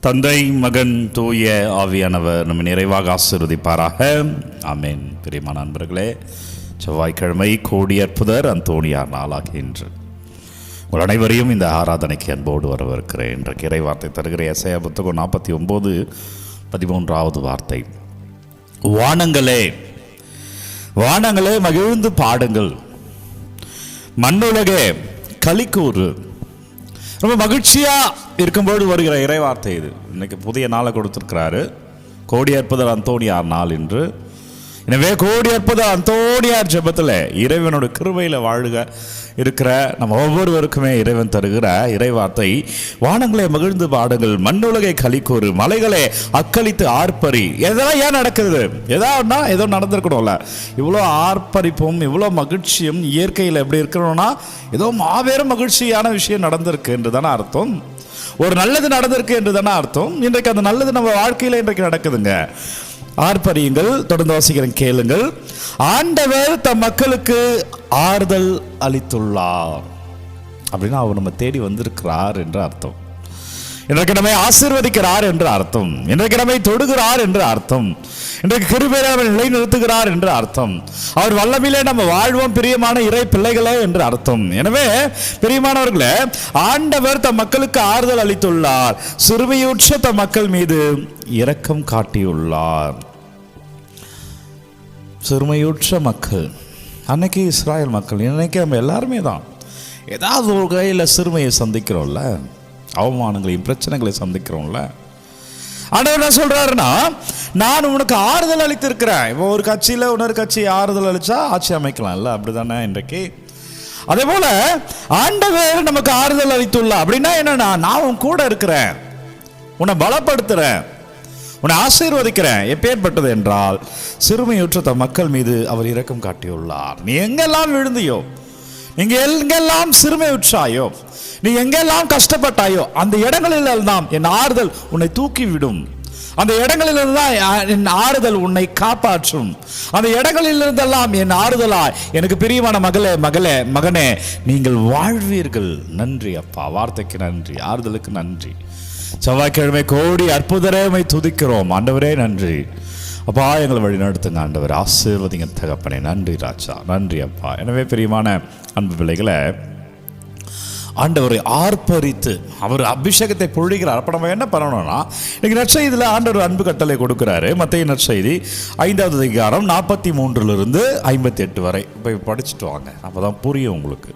தந்தை, மகன், தூய ஆவியானவர் நம்ம நிறைவாக ஆசீர்வதிப்பாராக. ஆமேன். பிரியமான நண்பர்களே, செவ்வாய்க்கிழமை கோடி அற்புதர் அந்தோணியார் நாளாக இன்று உங்கள் அனைவரையும் இந்த ஆராதனைக்கு அன்போடு வரவிருக்கிறேன். இன்றைக்கு இறைவார்த்தை தருகிற எசாயா புத்தகம் 49:13 வார்த்தை. வானங்களே வானங்களே மகிழ்ந்து பாடுங்கள், மண்ணுலகே களிக்கூறு. ரொம்ப மகிழ்ச்சியாக இருக்கும்போது வருகிற இறைவார்த்தை இது. இன்னைக்கு புதிய நாளை கொடுத்துருக்கிறாரு, கோடி அற்புதர் அந்தோணியார் நாள் என்று. எனவே கோடி அற்புதர் அந்தோணியார் ஜெபத்தில் இறைவனோட கிருபையில் வாழுக இருக்கிற நம்ம ஒவ்வொருவருக்குமே இறைவன் தருகிற இறைவார்த்தை, வானங்களே மகிழ்ந்து பாடுங்கள், மண்ணுலகை களிக்கூறு, மலைகளே அக்களித்து ஆர்ப்பரி. எதெல்லாம் ஏன் நடக்குது? ஏதாவதுனா ஏதோ நடந்திருக்கணும்ல. இவ்வளோ ஆர்ப்பரிப்பும் இவ்வளோ மகிழ்ச்சியும் இயற்கையில் எப்படி இருக்கணும்னா ஏதோ மாபெரும் மகிழ்ச்சியான விஷயம் நடந்திருக்கு என்று தானே அர்த்தம். ஒரு நல்லது நடந்திருக்கு என்று தானே அர்த்தம். இன்றைக்கு அந்த நல்லது நம்ம வாழ்க்கையில் இன்றைக்கு நடக்குதுங்க. ஆர்ப்பரியுங்கள். தொடர்ந்து வாசிக்கிறேன், கேளுங்கள். ஆண்டவர் தம் மக்களுக்கு ஆறுதல் அளித்துள்ளார் அப்படின்னா அவர் நம்ம தேடி வந்திருக்கிறார் என்று அர்த்தம். இன்றைக்கு நம்மை ஆசீர்வதிக்கிறார் என்று அர்த்தம். இன்றைக்கு நம்மை தொடுகிறார் என்று அர்த்தம். இன்றைக்கு கிருபையிலே நம்மை நிலைநிறுத்துகிறார் என்று அர்த்தம். அவர் வல்லமையிலே நம்ம வாழ்வோம் பிரியமான இறை பிள்ளைகளே என்று அர்த்தம். எனவே பிரியமானவர்களே, ஆண்டவர் தம் மக்களுக்கு ஆறுதல் அளித்துள்ளார், சிறுமையுற்ற தம் மக்கள் மீது இரக்கம் காட்டியுள்ளார். சிறுமையுற்ற மக்கள் அன்னைக்கு இஸ்ராயல் மக்கள், இன்னைக்கு நம்ம எல்லாருமே தான் ஏதாவது ஒரு கையில் சிறுமையை சந்திக்கிறோம்ல, அவமானங்களையும் பிரச்சனைகளையும் சந்திக்கிறோம்ல. ஆண்டவர் என்ன சொல்றாருன்னா, நான் உனக்கு ஆறுதல் அளித்திருக்கிறேன். இப்போ ஒரு கட்சியில் இன்னொரு கட்சி ஆறுதல் அளிச்சா ஆட்சி அமைக்கலாம்ல, அப்படிதானே இன்றைக்கு. அதே போல ஆண்டவர் நமக்கு ஆறுதல் அளித்துள்ளார் அப்படின்னா என்னன்னா, நான் உன் கூட இருக்கிறேன், உன்னை பலப்படுத்துறேன், உன்னை ஆசீர்வதிக்கிறேன். எப்பேற்பட்டது என்றால், சிறுமையுற்ற தம் மக்கள் மீது அவர் இரக்கம் காட்டியுள்ளார். நீ எங்கெல்லாம் விழுந்தியோ, நீங்க எங்கெல்லாம் சிறுமையுற்றாயோ, நீ எங்கெல்லாம் கஷ்டப்பட்டாயோ, அந்த இடங்களில் தான் என் ஆறுதல் உன்னை தூக்கி விடும். அந்த இடங்களில் தான் என் ஆறுதல் உன்னை காப்பாற்றும். அந்த இடங்களில் இருந்தெல்லாம் என் ஆறுதலாய் எனக்கு பிரியமான மகளே, மகளே, மகனே, நீங்கள் வாழ்வீர்கள். நன்றி அப்பா, வார்த்தைக்கு நன்றி, ஆறுதலுக்கு நன்றி. செவ்வாய்க்கிழமை கோடி அற்புதரே உம்மை துதிக்கிறோம். ஆண்டவரே நன்றி அப்பா, எங்களை வழி நடத்துங்க ஆண்டவர், ஆசீர்வதிங்க தகப்பனே. நன்றி ராஜா, நன்றி அப்பா. எனவே பிரியமான அன்பு பிள்ளைகளை, ஆண்டவரை ஆர்ப்பரித்து அவர் அபிஷேகத்தை பொழிகிறார். அப்போ நம்ம என்ன பண்ணணும்னா, இன்னைக்கு நற்செய்தியில் ஆண்டவர் அன்பு கட்டளை கொடுக்குறாரு. மத்தேயு நற்செய்தி 5வது அதிகாரம் 43 - 58 வரை போய் படிச்சுட்டு வாங்க, அப்போ தான் புரியும் உங்களுக்கு.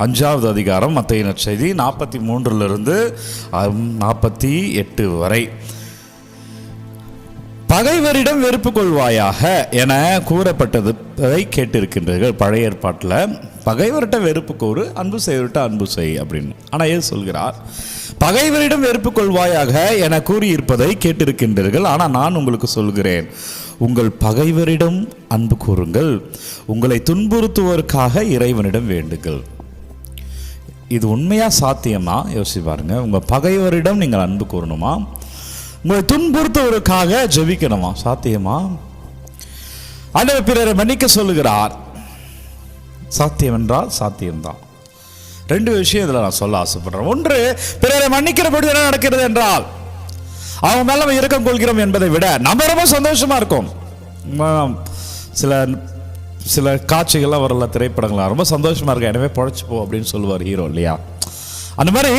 5வது அதிகாரம் மத்தேயு நற்செய்தி 43 - 48 வரை. பகைவரிடம் வெறுப்பு கொள்வாயாக என கூறப்பட்டதை கேட்டிருக்கின்றீர்கள். பழைய ஏற்பாட்டில் பகைவர்கிட்ட வெறுப்பு கூறு, அன்பு செய்வர்கிட்ட அன்பு செய் அப்படின்னு. ஆனால் ஏன் சொல்கிறார், பகைவரிடம் வெறுப்பு கொள்வாயாக என கூறியிருப்பதை கேட்டிருக்கின்றீர்கள், ஆனால் நான் உங்களுக்கு சொல்கிறேன், உங்கள் பகைவரிடம் அன்பு கூறுங்கள், உங்களை துன்புறுத்துவதற்காக இறைவனிடம் வேண்டுங்கள். இது உண்மையா சாத்தியமா? யோசிச்சு பாருங்க. உங்கள் பகைவரிடம் நீங்கள் அன்பு கூறணுமா? உங்களை துன்புறுத்துவதற்காக ஜெபிக்கணுமா? சாத்தியமா? ஆண்டவர் பிறரை மன்னிக்க சொல்லுகிறார். சாத்தியம் என்றால் சாத்தியம்தான். 2 விஷயம் இதில் நான் சொல்ல ஆசைப்படுறேன். ஒன்று, பிறரை மன்னிக்கிற பொழுது என்ன நடக்கிறது என்றால், அவங்க மேல நம்ம இரக்கம் கொள்கிறோம் என்பதை விட நம்ம ரொம்ப சந்தோஷமா இருக்கும். சில காட்சிகள்லாம் வரல, திரைப்படங்கள்லாம் ரொம்ப சந்தோஷமா இருக்கு, எனவே பொழைச்சு போ அப்படின்னு சொல்லுவார் ஹீரோ இல்லையா? அந்த மாதிரி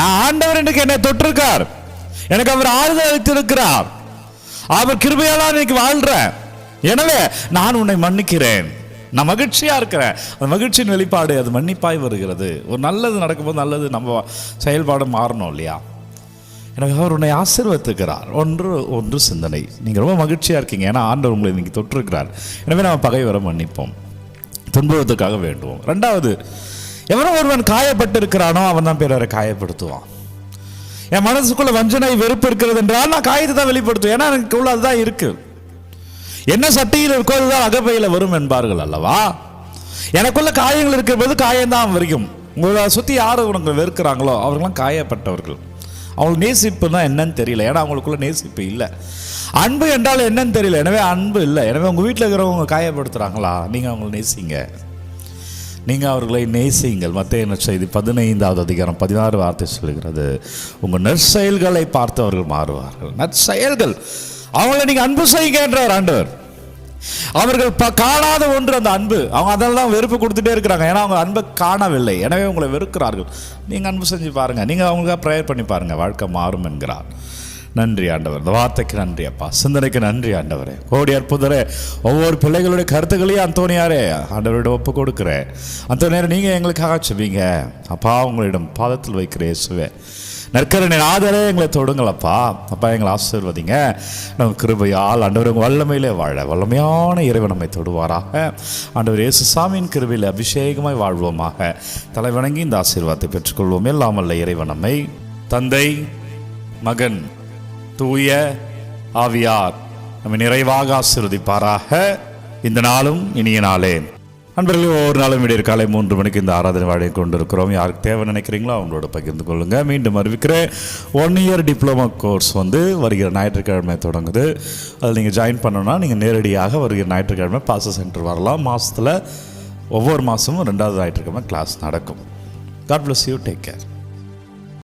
நான் ஆண்டவர் எனக்கு என்னை தொட்டிருக்கார், எனக்கு அவர் ஆறுதல் அளித்திருக்கிறார், அவர் கிருபையால இன்னைக்கு வாழ்றேன், எனவே நான் உன்னை மன்னிக்கிறேன், நான் மகிழ்ச்சியா இருக்கிறேன். அந்த மகிழ்ச்சியின் வெளிப்பாடு அது மன்னிப்பாய் வருகிறது. ஒரு நல்லது நடக்கும்போது நல்லது நம்ம செயல்பாடு மாறணும் இல்லையா? எனவே அவர் உன்னை ஆசீர்வதிக்கிறார். ஒன்று சிந்தனை, நீங்கள் ரொம்ப மகிழ்ச்சியா இருக்கீங்க, ஏன்னா ஆண்டவர் உங்களை இன்னைக்கு தொட்டிருக்கிறார், எனவே நம்ம பகைவரை மன்னிப்போம், துன்புறுவதற்காக வேண்டுவோம். 2வது, எவனோ ஒருவன் காயப்பட்டு இருக்கிறானோ அவன் தான் பிறரை காயப்படுத்துவான். என் மனசுக்குள்ள வஞ்சனை வெறுப்பு இருக்கிறது என்றால் நான் காயத்தை தான் வெளிப்படுத்துவேன், ஏன்னா எனக்கு உள்ள அதுதான் இருக்கு. என்ன சட்டியில் இருக்கோ அதுதான் அகப்பையில வரும் என்பார்கள் அல்லவா? எனக்குள்ள காயங்கள் இருக்கிற போது காயம்தான் வரைக்கும். உங்களை சுற்றி யார் உங்களை வெறுக்கிறாங்களோ அவர்களாம் காயப்பட்டவர்கள். அவங்களுக்கு நேசிப்புன்னா என்னன்னு தெரியல, ஏன்னா அவங்களுக்குள்ள நேசிப்பு இல்லை. அன்பு என்றால் என்னன்னு தெரியல, எனவே அன்பு இல்லை. எனவே உங்கள் வீட்டில் இருக்கிறவங்க காயப்படுத்துகிறாங்களா, நீங்கள் அவங்களை நேசிங்க. நீங்கள் அவர்களை நேசியுங்கள். மத்தேயு நற்செய்தி 15வது அதிகாரம் 16 வார்த்தை சொல்கிறது, உங்கள் நற்செயல்களை பார்த்து அவர்கள் மாறுவார்கள். நற்செயல்கள், அவங்களை நீங்கள் அன்பு செய்கின்றார் ஆண்டவர். அவர்கள் காணாத ஒன்று அந்த அன்பு. அவங்க அதெல்லாம் வெறுப்பு கொடுத்துட்டே இருக்கிறாங்க, ஏன்னா அவங்க அன்பை காணவில்லை, எனவே உங்களை வெறுக்கிறார்கள். நீங்கள் அன்பு செஞ்சு பாருங்கள், நீங்கள் அவங்களுக்காக ப்ரேயர் பண்ணி பாருங்கள், வாழ்க்கை மாறும் என்கிறார். நன்றி ஆண்டவர், இந்த வார்த்தைக்கு நன்றி அப்பா, சிந்தனைக்கு நன்றி ஆண்டவரே. கோடி அற்புதரே, ஒவ்வொரு பிள்ளைகளுடைய கருத்துக்களையும் அந்தோனியாரே ஆண்டவரிடம் ஒப்பு கொடுக்குறேன். அந்தோனியாரே, நீங்கள் எங்களுக்காக சொல்வீங்க அப்பா, உங்களிடம் பாதத்தில் வைக்கிற இயேசுவே, நற்கருணை ஆதரே எங்களை தொடுங்களப்பா. அப்பா, எங்களை ஆசீர்வதிங்க. நம்ம கிருபையால் ஆண்டவர் உங்கள் வல்லமையிலே வாழ வல்லமையான இறைவன் நம்மை தொடுவாராக. ஆண்டவர் இயேசு சாமியின் கிருபையில் அபிஷேகமாய் வாழ்வோமாக. தலை வணங்கி இந்த ஆசீர்வாதத்தை பெற்றுக்கொள்வோம். எல்லாம் வல்ல இறைவன் நம்மை தந்தை, மகன், தூய ஆவியார் நம்மை நிறைவாக ஆசீர்வதிப்பாராக. இந்த நாளும் இனிய நாளே. நண்பர்களே, ஒவ்வொரு நாளும் விடியற் காலை 3 மணிக்கு இந்த ஆராதனை வாழை கொண்டிருக்கிறோம். யாருக்கு தேவை நினைக்கிறீங்களோ அவங்களோட பகிர்ந்து கொள்ளுங்கள். மீண்டும் அறிவிக்கிறேன், 1 இயர் டிப்ளமோ கோர்ஸ் வருகிற ஞாயிற்றுக்கிழமை தொடங்குது. அதில் நீங்கள் ஜாயின் பண்ணணும்னா நீங்கள் நேரடியாக வருகிற ஞாயிற்றுக்கிழமை பாச சென்டர் வரலாம். மாதத்தில் ஒவ்வொரு மாதமும் 2வது ஞாயிற்றுக்கிழமை கிளாஸ் நடக்கும். God bless you. Take care.